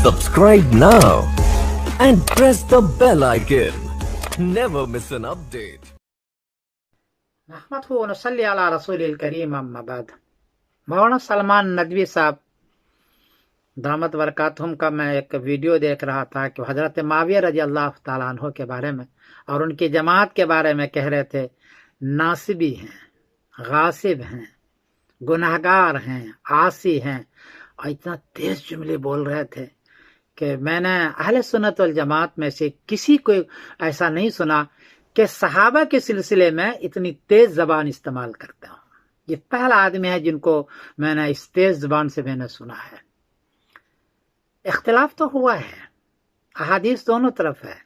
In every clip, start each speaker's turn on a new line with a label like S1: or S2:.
S1: Subscribe now and press the bell icon. Never miss an update.
S2: नहमदुहु व नसल्ली अला रसूलिल करीम अम्मा बाद। मौलाना सलमान नदवी साहब दामत बरकातहुम का मैं एक वीडियो देख रहा था कि हजरत माविया रजी अल्लाह तआला अन्हु के बारे में और उनकी जमात के बारे में कह रहे थे, नासिबी हैं, गासिब हैं, गुनाहगार हैं, आसी हैं, और इतना तेज जुमले बोल रहे थे कि मैंने अहले सुन्नत वल जमात में से किसी को ऐसा नहीं सुना कि सहाबा के सिलसिले में इतनी तेज जबान इस्तेमाल करता हूँ। ये पहला आदमी है जिनको मैंने इस तेज जबान से मैंने सुना है। इख्तिलाफ तो हुआ है, अहादीस दोनों तरफ है,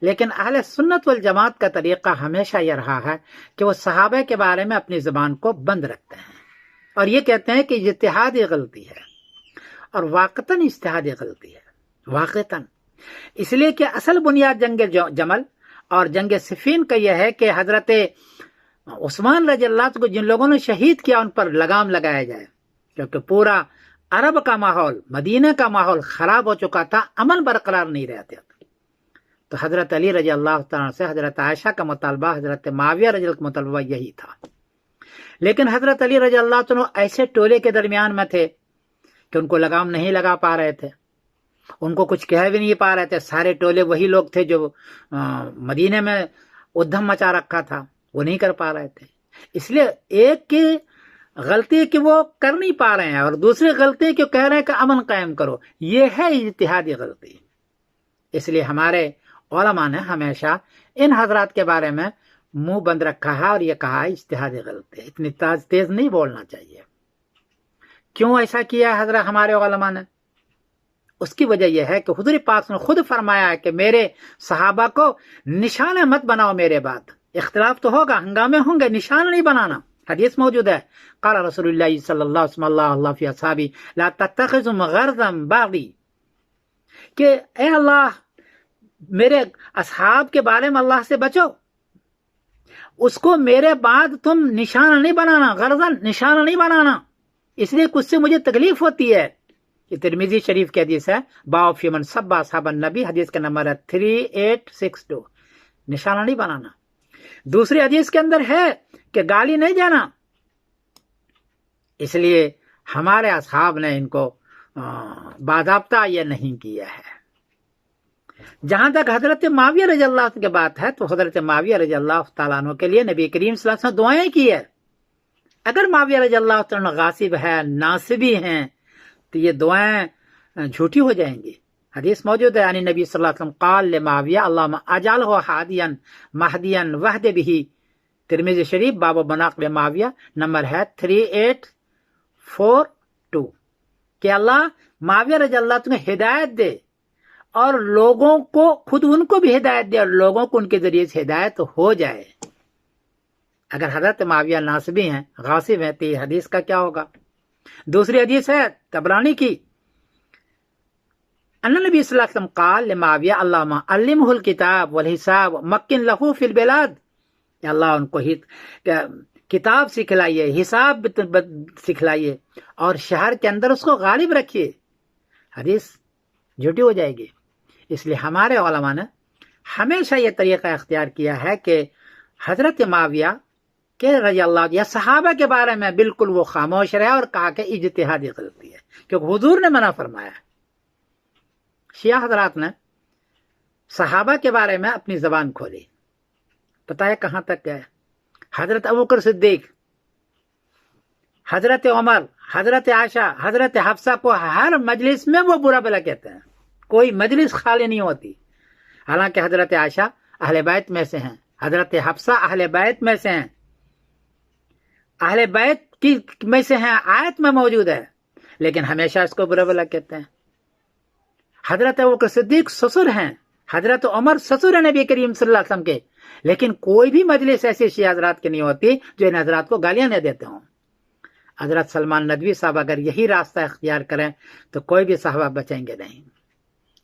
S2: लेकिन अहले सुन्नत वल जमात का तरीका हमेशा यह रहा है कि वो सहाबा के बारे में अपनी जबान को बंद रखते हैं और ये कहते हैं कि इज्तिहादी गलती है, और वाक़तन इज्तिहादी गलती है, वाक़तन। इसलिए कि असल बुनियाद जंग जमल और जंग सिफीन का यह है कि हजरत उस्मान रज़ी अल्लाह को जिन लोगों ने शहीद किया उन पर लगाम लगाया जाए, क्योंकि पूरा अरब का माहौल, मदीना का माहौल खराब हो चुका था, अमन बरकरार नहीं रहते थे। तो हजरत अली रज़ी अल्लाह तआला से हजरत आयशा का मुतालबा, हजरत माविया रज़ी अल्लाह का मुतालबा यही था। लेकिन हजरत अली रज़ी अल्लाह तआला ऐसे टोले के दरमियान में थे कि उनको लगाम नहीं लगा पा रहे थे, उनको कुछ कह भी नहीं पा रहे थे। सारे टोले वही लोग थे जो मदीने में उद्यम मचा रखा था, वो नहीं कर पा रहे थे। इसलिए एक की गलती कि वो कर नहीं पा रहे हैं और दूसरी गलती कि कह रहे हैं कि अमन कायम करो, ये है इज्तिहादी गलती। इसलिए हमारे उलमा ने हमेशा इन हजरात के बारे में मुंह बंद रखा है और ये कहा है इज्तिहादी गलती, इतनी तेज नहीं बोलना चाहिए। क्यों ऐसा किया है हजरत हमारे उलमा ने? उसकी वजह यह है कि हुजूर पाक ने खुद फरमाया है कि मेरे सहाबा को निशाना मत बनाओ मेरे बाद। इख्तिलाफ तो होगा, हंगामे होंगे, निशाना नहीं बनाना। हदीस मौजूद है, क़ाल रसूलुल्लाह सल्लल्लाहु अलैहि फी अस्हाबी ला तत्तखिज़ु मग़रज़न बाग़ी, कि ए अल्लाह मेरे असहाब के बारे में अल्लाह से बचो, उसको मेरे बाद तुम निशाना नहीं बनाना, गरज़न निशाना नहीं बनाना, इसलिए कुछ से मुझे तकलीफ होती है। ये तिरमिज़ी शरीफ की हदीस है, बाब फी मन सब्बा असहाबन नबी, हदीस का नंबर है 3862। निशाना नहीं बनाना। दूसरी हदीस के अंदर है कि गाली नहीं देना। इसलिए हमारे असहाब ने इनको बाज़ाब्ता ये नहीं किया है। जहां तक हजरत माविया रज़ी अल्लाह की बात है, तो हजरत माविया रज़ी अल्लाह तआला अन्हु के लिए नबी करीम सल्लल्लाहु अलैहि वसल्लम दुआएं की है। अगर माविया रज़ी अल्लाह तआला अन्हु गासिब है, नासिबी हैं, तो ये दुआएं झूठी हो जाएंगी। हदीस मौजूद है, यानी नबी सल्लल्लाहु अलैहि वसल्लम क़ाल ले माविया अल्लाहुम्मा अजअलहु हादियन महदियन वहद बिही, तिरमिज़ी शरीफ बाब मनाक़िब माविया नंबर है 3842, कि अल्लाह माविया रज़ी अल्लाह तआला हिदायत दे और लोगों को, खुद उनको भी हिदायत दे और लोगों को उनके जरिए से हिदायत हो जाए। अगर हजरत माविया नासिबी हैं, गासिब हैं, तो ये हदीस का क्या होगा? दूसरी हदीस है तबरानी की, अन्ना नबी सल्लल्लाहु अलैहि वसल्लम क़ाल ले माविया अल्लाहुम्मा अल्लिमहुल किताब वल हिसाब मक्किन लहू फिल बिलाद, अल्लाह उनको किताब सिखलाइए, हिसाब सिखलाइए और शहर के अंदर उसको गालिब रखिए। हदीस झूठी हो जाएगी। इसलिए हमारे उलमा ने हमेशा ये तरीका इख्तियार किया है कि हजरत माविया के रज़ी अल्लाह या सहाबा के बारे में बिल्कुल वो खामोश रहे और कहा कि इज्तिहादी गलती है, क्योंकि हुजूर ने मना फरमाया। शिया हजरात ने सहाबा के बारे में अपनी जबान खोली, पता है कहां तक गए? हजरत अबू बकर सिद्दीक, हजरत उमर, हजरत आयशा, हजरत हफ्सा को हर मजलिस में वो बुरा भला कहते हैं, कोई मजलिस खाली नहीं होती। हालांकि हजरत आयशा अहले बैत में से हैं, हजरत हफ्सा अहले बैत में से हैं, अहले बैत की में से हैं, आयत में मौजूद है, लेकिन हमेशा इसको बुरा भला कहते हैं। हजरत अबू बकर सिद्दीक ससुर हैं, हजरत उमर ससुर है नबी करीम सल्लल्लाहु अलैहि वसल्लम के, लेकिन कोई भी मजलिस ऐसी शिया हजरात की नहीं होती जो इन हजरात को गालियां न देते हों। हजरत सलमान नदवी साहब अगर यही रास्ता इख्तियार करें तो कोई भी सहाबा बचेंगे नहीं।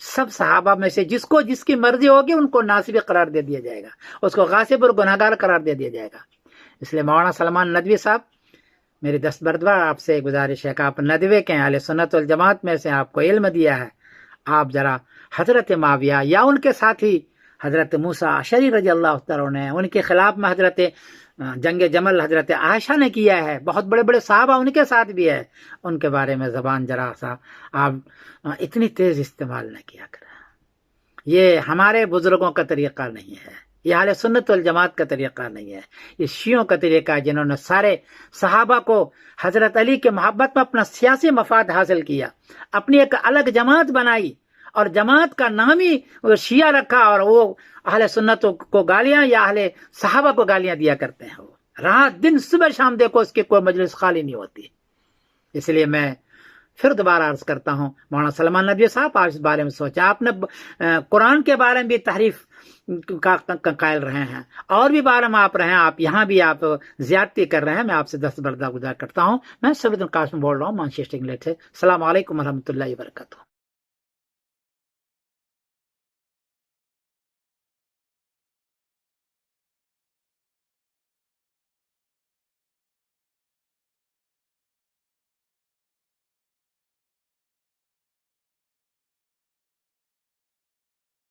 S2: सब सहाबा में से जिसको जिसकी मर्जी होगी उनको नासिब करार दे दिया जाएगा, उसको गासिब और गुनहगार करार दे दिया जाएगा। इसलिए मौलाना सलमान नदवी साहब, मेरी दस्तबरदवा आपसे गुजारिश है कि आप नदवे के अहले सुन्नत वल जमात में से आपको इल्म दिया है, آپ ذرا حضرت معاویہ یا ان کے ساتھی حضرت موسیٰ اشعری رضی اللہ تعالیٰ نے ان کے خلاف میں حضرت جنگ جمل حضرت عائشہ نے کیا ہے، بہت بڑے بڑے صحابہ ان کے ساتھ بھی ہے، ان کے بارے میں زبان ذرا سا آپ اتنی تیز استعمال نہ کیا کریں۔ یہ ہمارے بزرگوں کا طریقہ نہیں ہے، یہ اہل سنت والجماعت کا طریقہ نہیں ہے، یہ شیعوں کا طریقہ ہے جنہوں نے سارے صحابہ کو حضرت علی کے محبت میں اپنا سیاسی مفاد حاصل کیا، اپنی ایک الگ جماعت بنائی اور جماعت کا نام ہی شیعہ رکھا، اور وہ اہل سنت کو گالیاں یا اہل صحابہ کو گالیاں دیا کرتے ہیں، وہ رات دن صبح شام دیکھو اس کی کوئی مجلس خالی نہیں ہوتی۔ اس لیے میں پھر دوبارہ عرض کرتا ہوں، مولانا سلمان ندوی صاحب آپ اس بارے میں سوچیں، آپ نے قرآن کے بارے میں بھی تحریف کا قائل رہے ہیں، اور بھی بارے میں آپ رہے ہیں، آپ یہاں بھی آپ زیادتی کر رہے ہیں، میں آپ سے دست بردار گزار کرتا ہوں۔ میں سعید القاسم بول رہا ہوں مانچسٹر انگلینڈ سے۔ السلام علیکم ورحمۃ اللہ وبرکاتہ۔